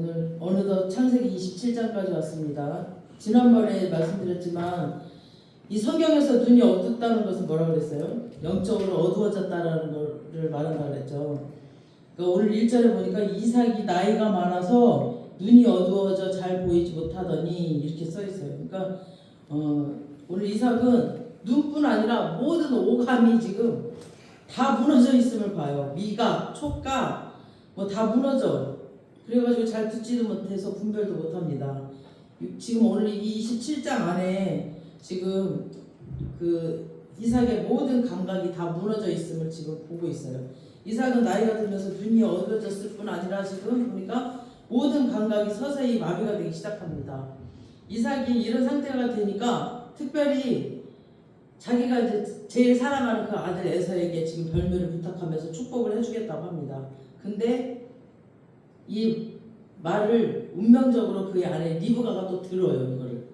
오늘 어느덧 창세기 27장까지 왔습니다. 지난번에 말씀드렸지만 이 성경에서 눈이 어둡다는 것은 뭐라고 그랬어요? 영적으로 어두워졌다라는 것을 말한다고 그랬죠. 그러니까 오늘 1절에 보니까 이삭이 나이가 많아서 눈이 어두워져 잘 보이지 못하더니 이렇게 써 있어요. 그러니까 오늘 이삭은 눈뿐 아니라 모든 오감이 지금 다 무너져 있음을 봐요. 미각, 촉각 뭐 다 무너져. 그래가지고 잘 듣지도 못해서 분별도 못합니다. 지금 오늘 이 27장 안에 지금 그 이삭의 모든 감각이 다 무너져 있음을 지금 보고 있어요. 이삭은 나이가 들면서 눈이 어두워졌을 뿐 아니라 지금 보니까 모든 감각이 서서히 마비가 되기 시작합니다. 이삭이 이런 상태가 되니까 특별히 자기가 이제 제일 사랑하는 그 아들 에서에게 지금 별묘를 부탁하면서 축복을 해주겠다고 합니다. 근데 이 말을 운명적으로 그의 아내 리브가가 또 들어요, 이거를.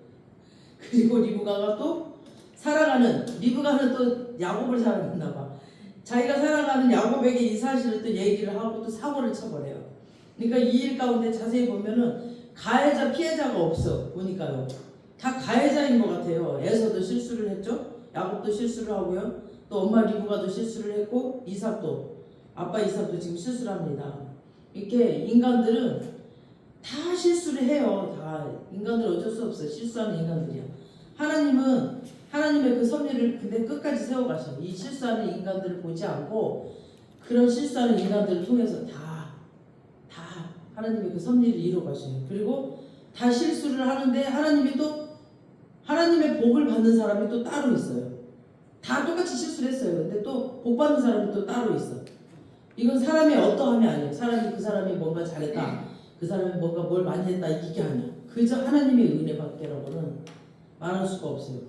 그리고 리브가가 또 사랑하는, 리브가는 또 야곱을 사랑했나 봐. 자기가 사랑하는 야곱에게 이 사실을 또 얘기를 하고 또 사고를 쳐버려요. 그러니까 이 일 가운데 자세히 보면은 가해자 피해자가 없어. 보니까요, 다 가해자인 것 같아요. 에서도 실수를 했죠, 야곱도 실수를 하고요, 또 엄마 리브가도 실수를 했고, 이삭도, 아빠 이삭도 지금 실수를 합니다. 이렇게 인간들은 다 실수를 해요. 다 인간들 어쩔 수 없어요. 실수하는 인간들이야. 하나님은 하나님의 그 섭리를 근데 끝까지 세워가셔. 이 실수하는 인간들을 보지 않고 그런 실수하는 인간들을 통해서 다 하나님의 그 섭리를 이루어가셔요. 그리고 다 실수를 하는데 하나님이 또 하나님의 복을 받는 사람이 또 따로 있어요. 다 똑같이 실수를 했어요. 근데 또 복 받는 사람이 또 따로 있어. 이건 사람의 어떠함이 아니에요. 그 사람이 뭔가 잘했다, 그 사람이 뭔가 뭘 많이 했다, 이게 아니야. 그저 하나님의 은혜밖에라고는 말할 수가 없어요.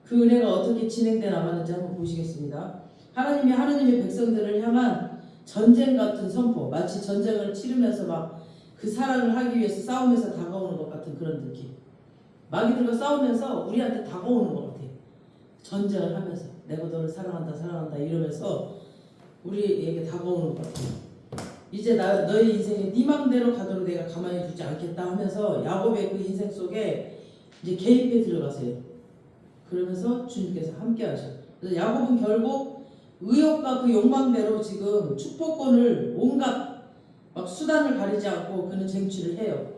그 은혜가 어떻게 진행돼 나가는지 한번 보시겠습니다. 하나님이 하나님의 백성들을 향한 전쟁 같은 선포, 마치 전쟁을 치르면서 막 그 사랑을 하기 위해서 싸우면서 다가오는 것 같은 그런 느낌. 마귀들과 싸우면서 우리한테 다가오는 것 같아요. 전쟁을 하면서 내가 너를 사랑한다 이러면서 우리에게 다가오는 것 같아요. 이제 너의 인생에 네 맘대로 가도록 내가 가만히 두지 않겠다 하면서 야곱의 그 인생 속에 이제 개입해 들어가세요. 그러면서 주님께서 함께 하셔요. 그래서 야곱은 결국 의욕과 그 욕망대로 지금 축복권을 온갖 막 수단을 가리지 않고 그는 쟁취를 해요.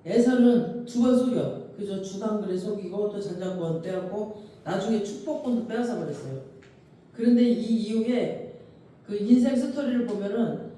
에서는 두 번 속여. 그저 주당글에 속이고 또 잔잔권 빼앗고 나중에 축복권도 빼앗아 버렸어요. 그런데 이 이후에 그 인생 스토리를 보면은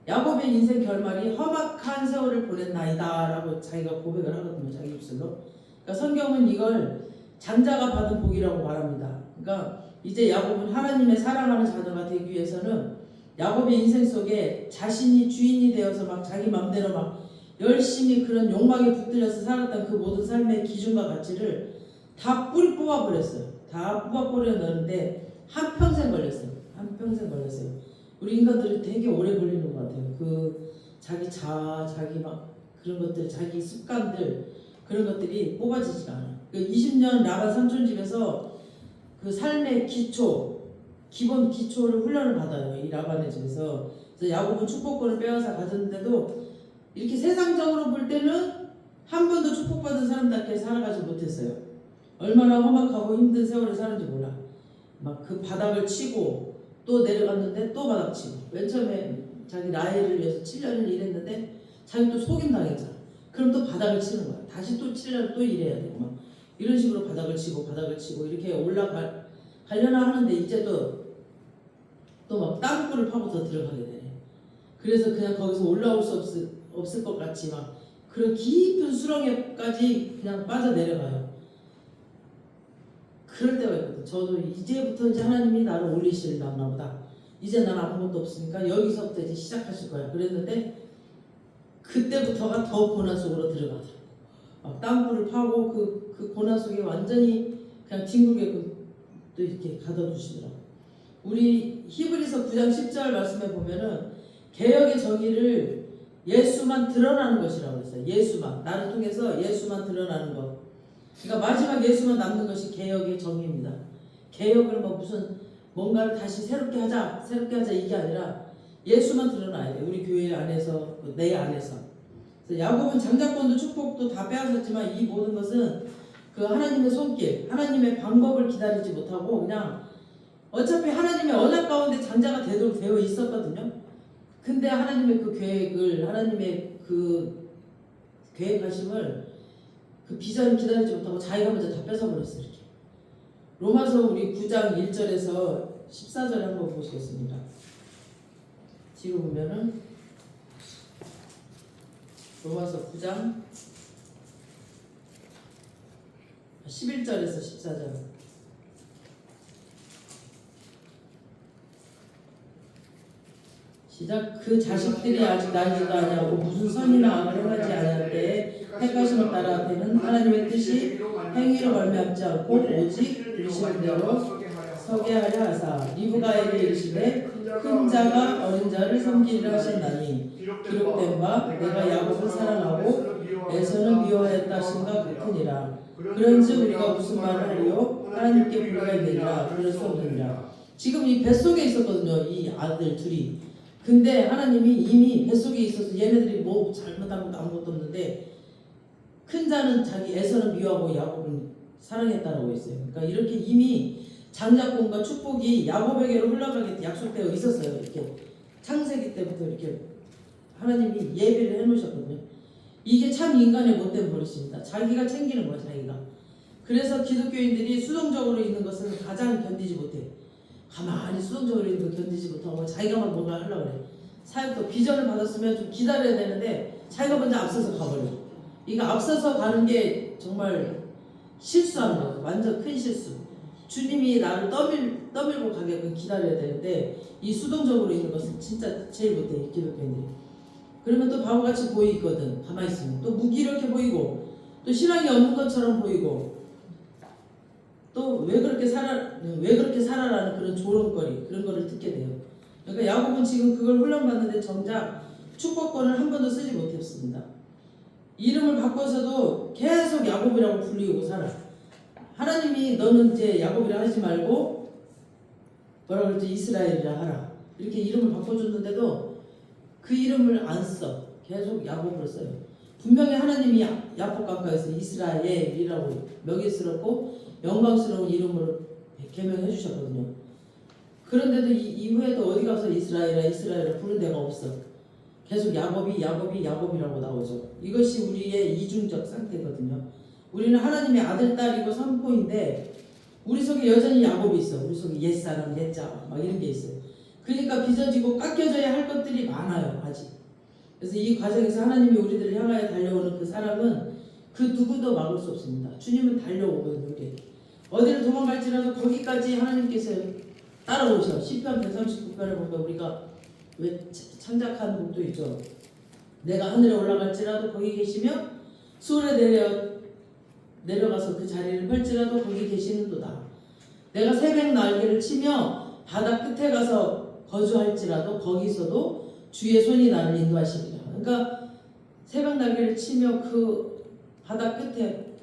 야곱의 인생 결말이 험악한 세월을 보냈나이다 라고 자기가 고백을 하거든요, 자기 입술로. 그러니까 성경은 이걸 장자가 받은 복이라고 말합니다. 그러니까 이제 야곱은 하나님의 사랑하는 자녀가 되기 위해서는 야곱의 인생 속에 자신이 주인이 되어서 막 자기 맘대로 막 열심히 그런 욕망에 붙들려서 살았던 그 모든 삶의 기준과 가치를 다 뿌리 뽑아버렸어요. 다 뽑아버려 넣는데 한평생 걸렸어요. 우리 인간들이 되게 오래 걸리는 것 같아요. 그 자기 자기 막 그런 것들, 자기 습관들, 그런 것들이 뽑아지지가 않아요. 그 20년 라반 삼촌 집에서 그 삶의 기본 기초를 훈련을 받아요. 이 라반의 집에서. 그래서 야곱은 축복권을 빼앗아 가졌는데도 이렇게 세상적으로 볼 때는 한 번도 축복받은 사람답게 살아가지 못했어요. 얼마나 험악하고 힘든 세월을 사는지 몰라. 막 그 바닥을 치고 또 내려갔는데 또 바닥치고. 맨 처음에 자기 나이를 위해서 7년을 일했는데 자기 또 속임당했잖아. 그럼 또 바닥을 치는 거야. 다시 또 7년을 또 일해야 되고 막 이런 식으로 바닥을 치고 이렇게 가려나 하는데 이제 또 막 땅굴을 파고 더 들어가게 되네. 그래서 그냥 거기서 올라올 수 없을 것 같이 막 그런 깊은 수렁에까지 그냥 빠져내려가요. 그럴 때가 있거든. 저도 이제부터 이제 하나님이 나를 올리시려나 보다. 이제 난 아무것도 없으니까 여기서부터 이제 시작하실 거야. 그랬는데 그때부터가 더 고난 속으로 들어가더라고. 막 땅굴을 파고 그 고난 속에 완전히 그냥 뒹굴게 또 이렇게 가둬두시더라고. 우리 히브리서 9장 10절 말씀에 보면은 개혁의 정의를 예수만 드러나는 것이라고 했어요. 예수만, 나를 통해서 예수만 드러나는 것. 그러니까 마지막 예수만 남는 것이 개혁의 정의입니다. 개혁을 뭐 무슨 뭔가를 다시 새롭게 하자 이게 아니라 예수만 드러나야 돼. 우리 교회 안에서, 내 안에서. 그래서 야곱은 장자권도 축복도 다 빼앗았지만 이 모든 것은 그 하나님의 손길, 하나님의 방법을 기다리지 못하고 그냥 어차피 하나님의 언약 가운데 장자가 되도록 되어 있었거든요. 근데 하나님의 그 계획을, 하나님의 그 계획하심을, 그 비전을 기다리지 못하고 자기가 먼저 다 뺏어버렸어요. 이렇게. 로마서 우리 9장 1절에서 14절 한번 보시겠습니다. 뒤로 보면은 로마서 9장 11절에서 14절. 시작. 그 자식들이 아직 나지도 아니하고 무슨 선이나 악을 행하지 않을 때에 택하심을 따라 되는 하나님의 뜻이 행위로 말미암지 않고 오직 이르시는 대로 서게 하려 하사 리브가에게 이르시되 큰 자가 어린 자를 섬기리라 하셨나니 기록된 바 내가 야곱을 사랑하고 에서는 미워하였다 하신가 같으니라. 그런즉 우리가 무슨 말을 하리요 하나님께 불러야 되리라 그럴 수 없느니라. 지금 이 뱃속에 있었거든요, 이 아들 둘이. 근데 하나님이 이미 뱃속에 있어서 얘네들이 뭐 잘못한 것도 아무것도 없는데 큰 자는 자기 에서는 미워하고 야곱은 사랑했다라고 했어요. 그러니까 이렇게 이미 장자권과 축복이 야곱에게로 흘러가게 약속되어 있었어요. 이렇게 창세기 때부터 이렇게 하나님이 예비를 해놓으셨거든요. 이게 참 인간의 못된 버릇입니다. 자기가 챙기는 거야, 자기가. 그래서 기독교인들이 수동적으로 있는 것을 가장 견디지 못해. 가만히 수동적으로 있는 거 견디지 못하고 자기가만 뭔가 하려고 그래. 사역도 비전을 받았으면 좀 기다려야 되는데 자기가 먼저 앞서서 가버려. 이거 앞서서 가는 게 정말 실수하는 거예요. 완전 큰 실수. 주님이 나를 떠밀고 가게끔 기다려야 되는데 이 수동적으로 있는 것은 진짜 제일 못해, 기독교인들이. 그러면 또 바보같이 보이거든. 가만히 있으면 또 무기력해 보이고 또 신앙이 없는 것처럼 보이고 또 왜 그렇게 살아라는 그런 조롱거리, 그런 거를 듣게 돼요. 그러니까 야곱은 지금 그걸 훈련받는데 정작 축복권을 한 번도 쓰지 못했습니다. 이름을 바꿔서도 계속 야곱이라고 불리고 살아. 하나님이 너는 이제 야곱이라 하지 말고 뭐라 그러지, 이스라엘이라 하라, 이렇게 이름을 바꿔줬는데도 그 이름을 안 써. 계속 야곱으로 써요. 분명히 하나님이 야곱 가까이서 이스라엘이라고 명예스럽고 영광스러운 이름으로 개명해 주셨거든요. 그런데도 이후에도 어디 가서 이스라엘을 부른 데가 없어. 계속 야곱이라고 나오죠. 이것이 우리의 이중적 상태거든요. 우리는 하나님의 아들, 딸이고 선포인데 우리 속에 여전히 야곱이 있어. 우리 속에 옛사람, 옛자 막 이런 게 있어요. 그러니까 빚어지고 깎여져야 할 것들이 많아요, 아직. 그래서 이 과정에서 하나님이 우리들을 향하여 달려오는 그 사람은 그 누구도 막을 수 없습니다. 주님은 달려오거든요, 우리에게. 어디를 도망갈지라도 거기까지 하나님께서 따라오셔. 시편 139편을 보면 우리가 왜 창작한 곡도 있죠. 내가 하늘에 올라갈지라도 거기 계시며 수월에 내려가서 그 자리를 펼지라도 거기 계시는도다. 내가 새벽 날개를 치며 바다 끝에 가서 거주할지라도 거기서도 주의 손이 나를 인도하시리라. 그러니까 새벽 날개를 치며 그 바다 끝에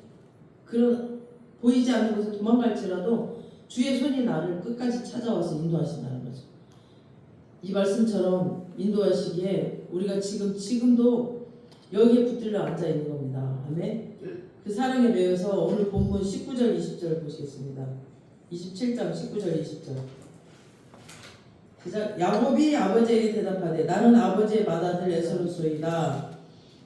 그런 보이지 않는 곳에 도망갈지라도 주의 손이 나를 끝까지 찾아와서 인도하신다는 거죠. 이 말씀처럼 인도하시기에 우리가 지금도 여기에 붙들려 앉아 있는 겁니다. 아멘. 그 사랑에 매여서 오늘 본문 19절 20절 보시겠습니다. 27장 19절 20절. 시작. 야곱이 아버지에게 대답하되 나는 아버지의 맏아들 에서로소이다.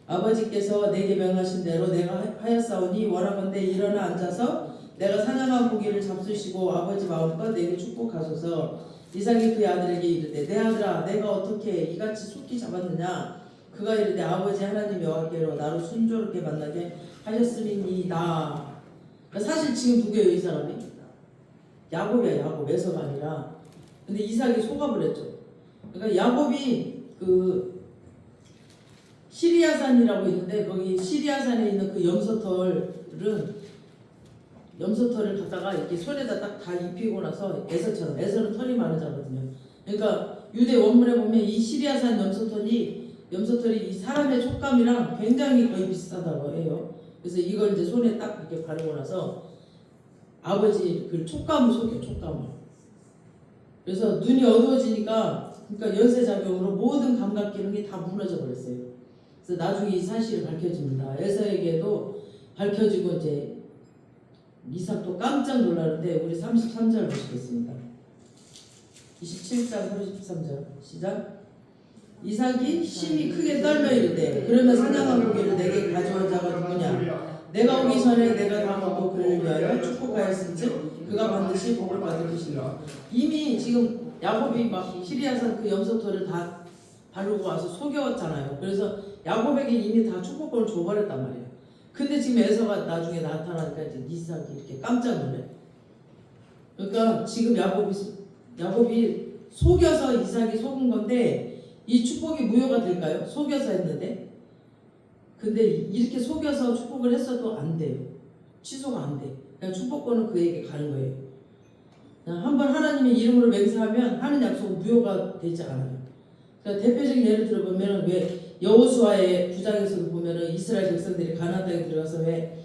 아버지께서 내게 명하신 대로 내가 하였사오니 원하건대 일어나 앉아서 내가 사냥한 고기를 잡수시고 아버지 마음껏 내게 축복하소서. 이삭이 그의 아들에게 이르되 내 아들아 내가 어떻게 이같이 속히 잡았느냐. 그가 이르되 아버지 하나님 여호와께로 나로 순조롭게 만나게 하셨음이니이다. 그러니까 사실 지금 누구예요, 이 사람이? 야곱이야. 야곱, 에서가 아니라. 근데 이삭이 속아버렸죠. 그러니까 야곱이 그 시리아산이라고 있는데 거기 시리아산에 있는 그 염소털을 갖다가 이렇게 손에다 딱 다 입히고 나서 에서는 털이 많은 자거든요. 그러니까 유대 원문에 보면 이 시리아산 염소털이 이 사람의 촉감이랑 굉장히 거의 비슷하다고 해요. 그래서 이걸 이제 손에 딱 이렇게 바르고 나서 아버지 그 촉감을 속여, 촉감을. 그래서 눈이 어두워지니까 그러니까 연쇄작용으로 모든 감각 기능이 다 무너져 버렸어요. 그래서 그래서 나중에 이 사실이 밝혀집니다. 에서에게도 밝혀지고 이제 이삭도 깜짝 놀라는데 우리 33절 보시겠습니다. 27장 33절 시작. 이삭이 심히 크게 떨며 이르되 그러면 사냥한 고기를 내게 가져온 자가 누구냐? 내가 오기 전에 내가 다 먹고 그를 위하여 축복하였은즉 그가 반드시 복을 받을 것이라. 이미 지금 야곱이 막 시리아산 그 염소털을 다 바르고 와서 속였잖아요. 그래서 야곱에게 이미 다 축복권을 줘버렸단 말이에요. 근데 지금 에서가 나중에 나타나니까 이제 이삭이 이렇게 깜짝 놀래. 그러니까 지금 야곱이 속여서 이삭이 속은 건데 이 축복이 무효가 될까요? 속여서 했는데. 근데 이렇게 속여서 축복을 했어도 안 돼요. 취소가 안 돼. 그냥 축복권은 그에게 가는 거예요. 한번 하나님의 이름으로 맹세하면 하는 약속은 무효가 되지 않아요. 그러니까 대표적인 예를 들어보면 왜 여호수아의 9장에서도 보면은 이스라엘 백성들이 가나안 땅에 들어가서 왜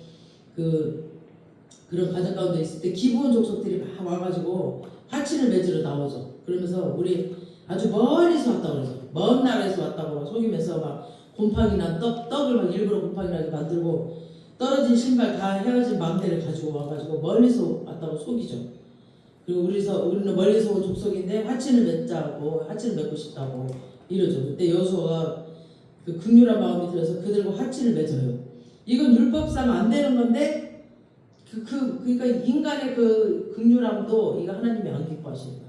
그런 과정 가운데 있을 때 기브온 족속들이 막 와가지고 화친을 맺으러 나오죠. 그러면서 우리 아주 멀리서 왔다고 그러죠. 먼 나라에서 왔다고 막 속이면서 막 곰팡이나 떡을 막 일부러 곰팡이나게 만들고 떨어진 신발 다 헤어진 망대를 가지고 와가지고 멀리서 왔다고 속이죠. 그리고 우리는 멀리서 온 족속인데 화친을 맺고 싶다고 이러죠. 그때 여호수아가 그 긍휼한 마음이 들어서 그들과 화친을 맺어요. 이건 율법상 안 되는 건데 그러니까 인간의 그 긍휼함도 이거 하나님이 안 기뻐하십니다.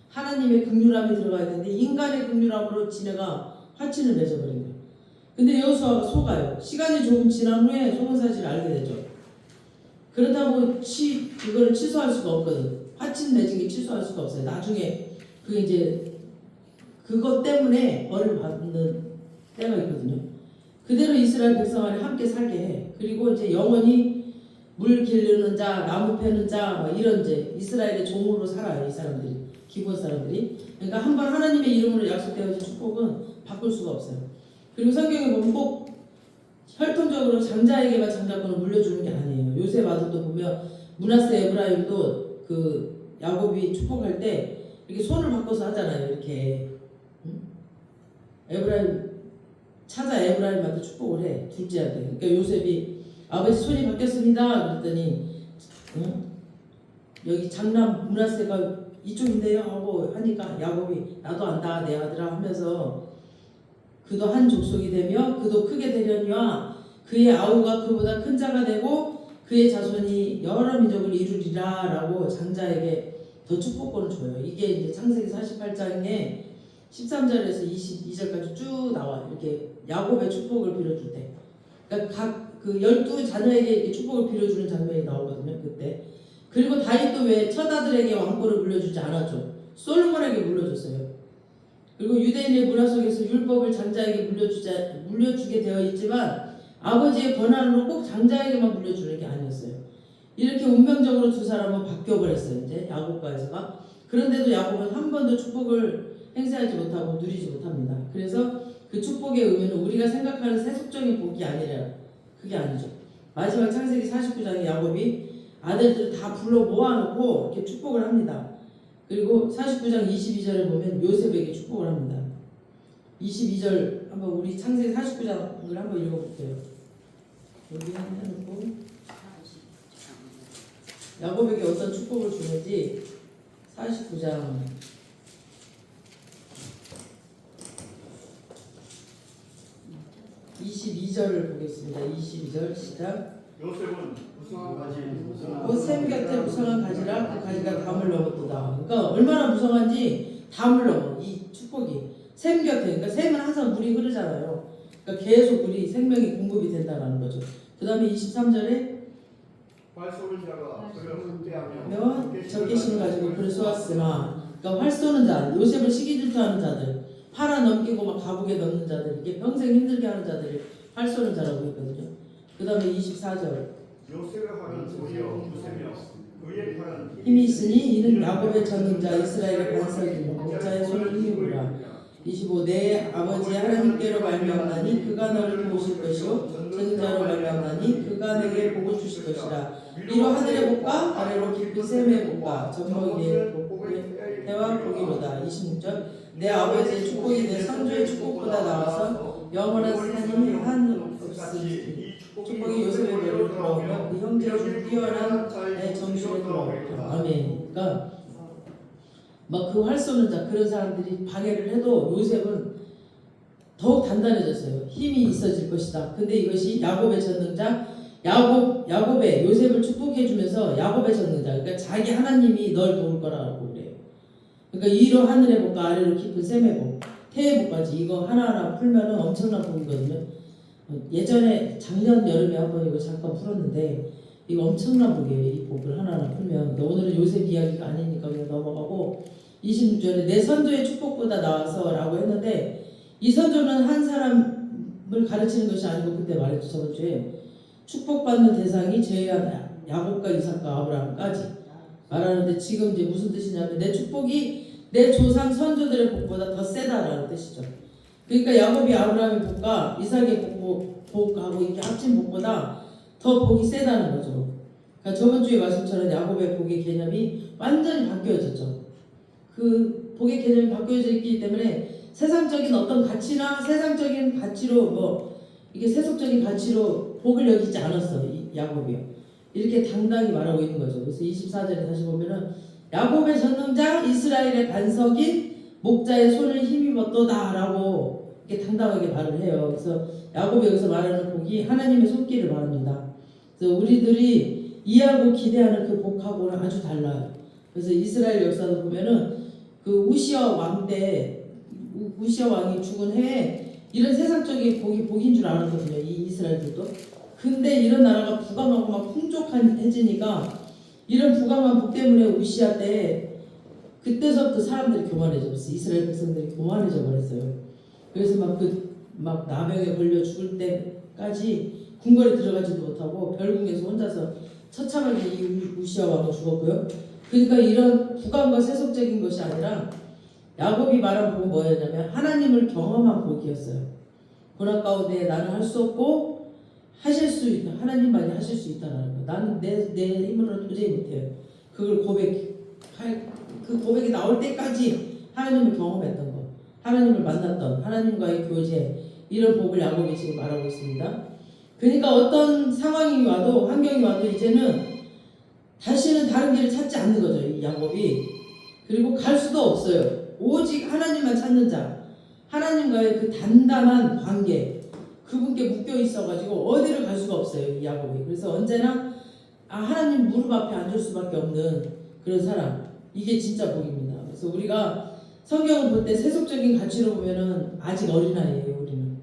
하나님의 긍휼함이 들어가야 되는데 인간의 긍휼함으로 지네가 화친을 맺어버린 거예요. 근데 여호수아가 속아요. 시간이 조금 지난 후에 속은 사실을 알게 되죠. 그렇다고 그거를 취소할 수가 없거든. 화친 맺은 게 취소할 수가 없어요. 나중에 그 이제 그것 때문에 벌을 받는 때가 있거든요. 그대로 이스라엘 백성 안에 함께 살게 해. 그리고 이제 영원히 물 기르는 자, 나무 패는 자, 이런 이제 이스라엘의 종으로 살아요. 이 사람들이, 기본 사람들이. 그러니까 한번 하나님의 이름으로 약속되어진 축복은 바꿀 수가 없어요. 그리고 성경에 보면 꼭 혈통적으로 장자에게만 장자권을 물려주는 게 아니에요. 요셉 아들도 보면 므낫세 에브라임도 그 야곱이 축복할 때 이렇게 손을 바꿔서 하잖아요. 이렇게 에브라임한테 축복을 해. 둘째한테. 그러니까 요셉이 아버지 손이 바뀌었습니다. 그랬더니 여기 장남 므낫세가 이쪽인데요 하고 하니까 야곱이 나도 안다 내 아들아 하면서 그도 한 족속이 되며 그도 크게 되려니와 그의 아우가 그보다 큰 자가 되고 그의 자손이 여러 민족을 이루리라 라고 장자에게 더 축복권을 줘요. 이게 이제 창세기 48장에 13절에서 22절까지 쭉 나와. 이렇게 야곱의 축복을 빌어줄 때. 그러니까 각 그 12자녀에게 이렇게 축복을 빌어주는 장면이 나오거든요. 그때. 그리고 다윗도 왜 처자들에게 왕권을 물려주지 않았죠. 솔로몬에게 물려줬어요. 그리고 유대인의 문화 속에서 율법을 장자에게 물려주게 되어 있지만 아버지의 권한으로 꼭 장자에게만 물려주는 게 아니었어요. 이렇게 운명적으로 두 사람은 바뀌어버렸어요. 이제 야곱과 에서가. 그런데도 야곱은 한 번도 축복을 행사하지 못하고 누리지 못합니다. 그래서 그 축복의 의미는 우리가 생각하는 세속적인 복이 아니라 그게 아니죠. 마지막 창세기 49장에 야곱이 아들들을 다 불러 모아놓고 이렇게 축복을 합니다. 그리고 49장 22절에 보면 요셉에게 축복을 합니다. 22절 한번 우리 창세기 49장을 한번 읽어볼게요. 여기 해놓고 야곱에게 어떤 축복을 주는지 49장 22절을 보겠습니다. 22절 시작. 요셉은 무성한 가지 곧 샘 곁에 무성한 가지라 그 가지가 담을 넘었도다. 그러니까 얼마나 무성한지 담을 넘어 이 축복이. 샘 곁에, 그러니까 샘은 항상 물이 흐르잖아요. 그러니까 계속 물이 생명이 공급이 된다는 거죠. 그 다음에 23절에 활 쏘는 자가 그를 학대하며 적개심을 가지고 그를 쏘았으나, 그러니까 활 쏘는 자, 요셉을 시기 질투하는 자들, 팔아 넘기고 막 감옥에 넣는 자들, 이게 평생 힘들게 하는 자들이 활 쏘는 자라고 했거든요. 그 다음에 24절 요셉의 활은 도리어 요셉이요 그의 팔은 힘이 있으니 이는 야곱의 전능자 이스라엘의 반석이며 목자의 손을 힘이구나. 25 내 아버지 하나님께로 말미암나니 그가 너를 도우실 것이요 전능자로 말미암나니 그가 내게 복을 주실 것이라. 위로 하늘의 복과 아래로 깊은 샘의 복과 젖먹이의 복의 해와 복이로다. 26절 내 아버지의 축복이 내 상조의 축복보다 나아서 영원한 하나님이 한 없으니 이 축복이 요셉의 배로 돌아오며 그 형제의 중 뛰어난 내 정신에 돌아오리라. 아멘. 그러니까 막 그 활 쏘는 자 그런 사람들이 방해를 해도 요셉은 더욱 단단해졌어요. 힘이 있어질 것이다. 근데 이것이 야곱의 전능자 야곱의 요셉을 축복해주면서 야곱의 전능자 그러니까 자기 하나님이 널 도울 거라고 그래요. 그러니까 위로 하늘의 복과 아래로 깊은 샘의 복 태의 복까지 이거 하나하나 풀면은 엄청난 복이거든요. 예전에 작년 여름에 한번 이거 잠깐 풀었는데 이거 엄청난 복이에요. 이 복을 하나하나 풀면. 오늘은 요셉 이야기가 아니니까 그냥 넘어가고 26절에 내 선조의 축복보다 나아서 라고 했는데 이 선조는 한 사람을 가르치는 것이 아니고 그때 말했죠. 저번 주에 축복받는 대상이 제외한 야곱과 이삭과 아브라함까지 말하는데 지금 이제 무슨 뜻이냐면 내 축복이 내 조상 선조들의 복보다 더 세다라는 뜻이죠. 그러니까 야곱이 아브라함의 복과 이삭의 복하고 이렇게 합친 복보다 더 복이 세다는 거죠. 그러니까 저번 주에 말씀처럼 야곱의 복의 개념이 완전히 바뀌어졌죠. 그 복의 개념이 바뀌어져 있기 때문에 세상적인 어떤 가치나 세상적인 가치로 뭐 이게 세속적인 가치로 복을 여기지 않았어 이 야곱이요. 이렇게 당당히 말하고 있는 거죠. 그래서 24절에 다시 보면은 야곱의 전능자 이스라엘의 반석인 목자의 손을 힘입었도다라고 이렇게 당당하게 말을 해요. 그래서 야곱이 여기서 말하는 복이 하나님의 손길을 말합니다. 그래서 우리들이 이해하고 기대하는 그 복하고는 아주 달라요. 그래서 이스라엘 역사도 보면은 그 우시아 왕 때 우시아 왕이 죽은 해에 이런 세상적인 복인 줄 알았거든요. 이 이스라엘들도. 근데 이런 나라가 부강하고 막 풍족해지니까 이런 부강한 복 때문에 우시아 때 그때서부터 사람들이 교만해졌어요. 이스라엘 백성들이 교만해져 버렸어요. 그래서 막 나병에 걸려 죽을 때까지 궁궐에 들어가지도 못하고 별궁에서 혼자서 처참하게 이 우시아 왕은 죽었고요. 그러니까 이런 부강과 세속적인 것이 아니라 야곱이 말한 복은 뭐였냐면 하나님을 경험한 복이었어요. 고난 가운데 나는 할 수 없고 하실 수 있다. 하나님만이 하실 수 있다라는 거. 나는 내 힘으로는 도저히 못해요. 그걸 그 고백이 나올 때까지 하나님을 경험했던 거. 하나님을 만났던 하나님과의 교제 이런 복을 야곱이 지금 말하고 있습니다. 그러니까 어떤 상황이 와도 환경이 와도 이제는 다시는 다른 길을 찾지 않는 거죠. 이 야곱이. 그리고 갈 수도 없어요. 오직 하나님만 찾는 자. 하나님과의 그 단단한 관계. 그분께 묶여 있어가지고 어디를 갈 수가 없어요. 이 야곱이. 그래서 언제나 하나님 무릎 앞에 앉을 수밖에 없는 그런 사람. 이게 진짜 복입니다. 그래서 우리가 성경을 볼 때 세속적인 가치로 보면은 아직 어린아이예요. 우리는.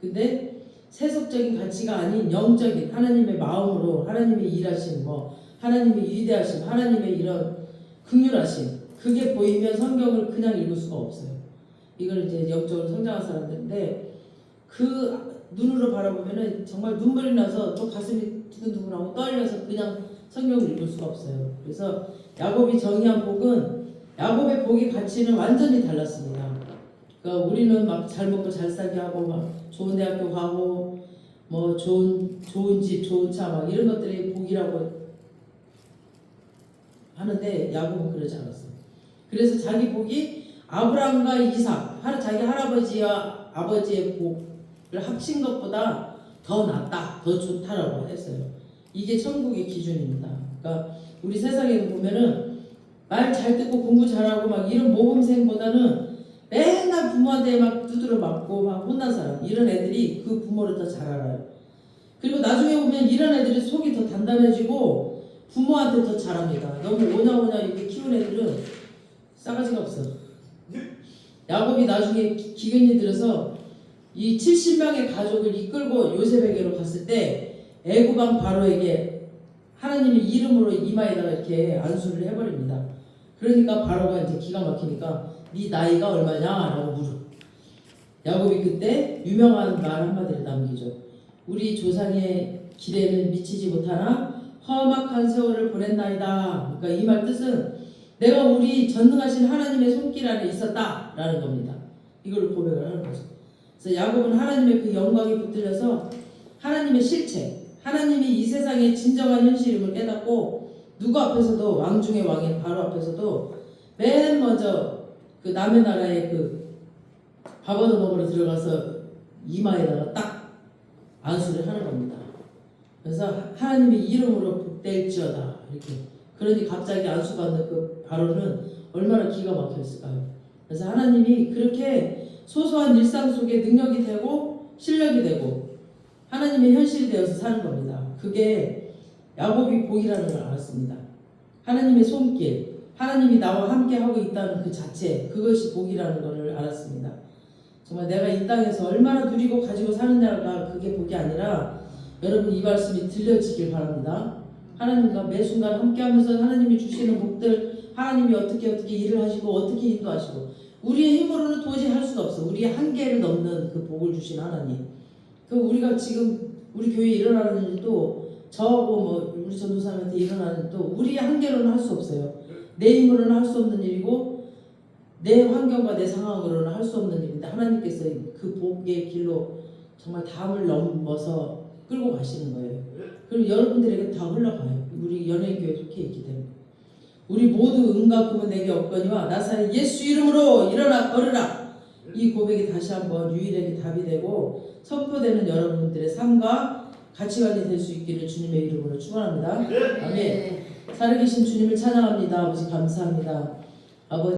근데 세속적인 가치가 아닌 영적인 하나님의 마음으로 하나님의 일하심 하나님의 위대하심 하나님의 이런 긍휼하심 그게 보이면 성경을 그냥 읽을 수가 없어요. 이걸 이제 영적으로 성장한 사람들인데 그 눈으로 바라보면은 정말 눈물이 나서 또 가슴이 두근두근하고 떨려서 그냥 성경을 읽을 수가 없어요. 그래서 야곱이 정의한 복은 야곱의 복의 가치는 완전히 달랐습니다. 그러니까 우리는 막 잘 먹고 잘 살게 하고 막 좋은 대학교 가고 뭐 좋은 집 좋은 차 막 이런 것들이 복이라고 하는데 야곱은 그러지 않았어요. 그래서 자기 복이 아브라함과 이삭 자기 할아버지와 아버지의 복을 합친 것보다 더 낫다 더 좋다라고 했어요. 이게 천국의 기준입니다. 그러니까 우리 세상에 보면은 말 잘 듣고 공부 잘하고 막 이런 모범생보다는 맨날 부모한테 막 두드려 맞고 막 혼난 사람 이런 애들이 그 부모를 더 잘 알아요. 그리고 나중에 보면 이런 애들이 속이 더 단단해지고 부모한테 더 잘합니다. 너무 오냐오냐 이렇게 키운 애들은 싸가지가 없어. 야곱이 나중에 기근이 들어서 이 70명의 가족을 이끌고 요셉에게로 갔을 때 애굽왕 바로에게 하나님의 이름으로 이마에다가 이렇게 안수를 해버립니다. 그러니까 바로가 이제 기가 막히니까 네 나이가 얼마냐라고 물어. 야곱이 그때 유명한 말 한마디를 남기죠. 우리 조상의 길에는 미치지 못하나 험악한 세월을 보냈나이다. 그러니까 이 말 뜻은 내가 우리 전능하신 하나님의 손길 안에 있었다라는 겁니다. 이걸 고백을 하는 거죠. 그래서 야곱은 하나님의 그 영광에 붙들려서 하나님의 실체, 하나님이 이 세상의 진정한 현실임을 깨닫고 누구 앞에서도 왕 중의 왕인 바로 앞에서도 맨 먼저 그 남의 나라에 그 밥 얻어 먹으러 들어가서 이마에다가 딱 안수를 하는 겁니다. 그래서 하나님의 이름으로 복될지어다 이렇게. 그러니 갑자기 안수받는 그 발언은 얼마나 기가 막혔을까요? 그래서 하나님이 그렇게 소소한 일상 속에 능력이 되고 실력이 되고 하나님의 현실이 되어서 사는 겁니다. 그게 야곱이 복이라는 걸 알았습니다. 하나님의 손길, 하나님이 나와 함께 하고 있다는 그 자체, 그것이 복이라는 것을 알았습니다. 정말 내가 이 땅에서 얼마나 누리고 가지고 사느냐가 그게 복이 아니라 여러분 이 말씀이 들려지길 바랍니다. 하나님과 매 순간 함께하면서 하나님이 주시는 복들, 하나님이 어떻게 일을 하시고 어떻게 인도하시고 우리의 힘으로는 도저히 할 수가 없어. 우리의 한계를 넘는 그 복을 주신 하나님. 그 우리가 지금 우리 교회에 일어나는 일도 저하고 뭐 우리 전도사님한테 일어나는 일도 우리의 한계로는 할 수 없어요. 내 힘으로는 할 수 없는 일이고 내 환경과 내 상황으로는 할 수 없는 일인데 하나님께서 그 복의 길로 정말 담을 넘어서 끌고 가시는 거예요. 그리고 여러분들에게 다 흘러가요. 우리 연예인교회 속해 있기 때문에. 우리 모두 은과 금은 내게 없거니와 나사렛 예수 이름으로 일어나 걸으라. 이 고백이 다시 한번 유일하게 답이 되고 선포되는 여러분들의 삶과 가치관이 될 수 있기를 주님의 이름으로 축원합니다. 아멘. 살아계신 주님을 찬양합니다. 아버지 감사합니다. 아버지